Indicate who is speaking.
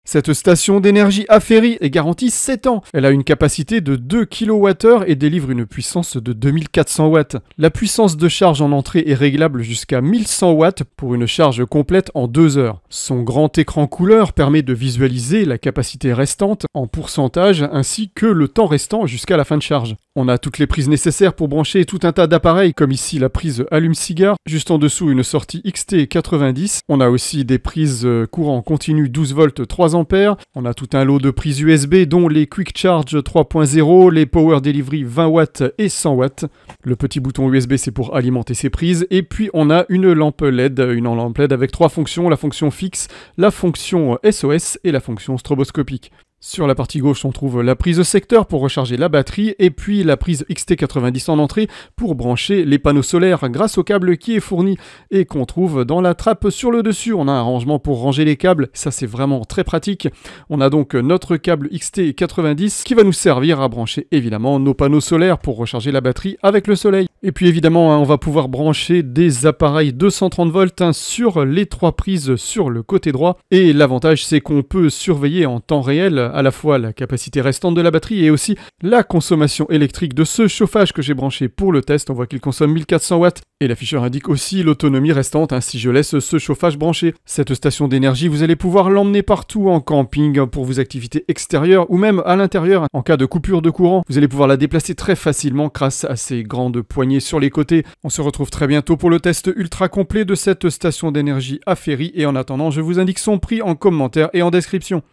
Speaker 1: Cette station d'énergie Afferri est garantie 7 ans. Elle a une capacité de 2 kWh et délivre une puissance de 2400 watts. La puissance de charge en entrée est réglable jusqu'à 1100 watts pour une charge complète en 2 heures. Son grand écran couleur permet de visualiser la capacité restante en pourcentage ainsi que le temps restant jusqu'à la fin de charge. On a toutes les prises nécessaires pour brancher tout un tas d'appareils comme ici la prise allume-cigare, juste en dessous une sortie XT90. On a aussi des prises courant continu 12 volts 3 ampères. On a tout un lot de prises USB dont les Quick Charge 3.0, les Power Delivery 20 watts et 100 watts. Le petit bouton USB c'est pour alimenter ces prises. Et puis on a une lampe LED avec 3 fonctions, la fonction fixe, la fonction SOS et la fonction stroboscopique. Sur la partie gauche, on trouve la prise secteur pour recharger la batterie et puis la prise XT90 en entrée pour brancher les panneaux solaires grâce au câble qui est fourni et qu'on trouve dans la trappe sur le dessus. On a un rangement pour ranger les câbles, ça c'est vraiment très pratique. On a donc notre câble XT90 qui va nous servir à brancher évidemment nos panneaux solaires pour recharger la batterie avec le soleil. Et puis évidemment, on va pouvoir brancher des appareils 230 volts sur les 3 prises sur le côté droit. Et l'avantage, c'est qu'on peut surveiller en temps réel à la fois la capacité restante de la batterie et aussi la consommation électrique de ce chauffage que j'ai branché pour le test. On voit qu'il consomme 1400 watts et l'afficheur indique aussi l'autonomie restante si je laisse ce chauffage branché. Cette station d'énergie, vous allez pouvoir l'emmener partout en camping pour vos activités extérieures ou même à l'intérieur. En cas de coupure de courant, vous allez pouvoir la déplacer très facilement grâce à ces grandes poignées sur les côtés. On se retrouve très bientôt pour le test ultra complet de cette station d'énergie Afferri et en attendant, je vous indique son prix en commentaire et en description.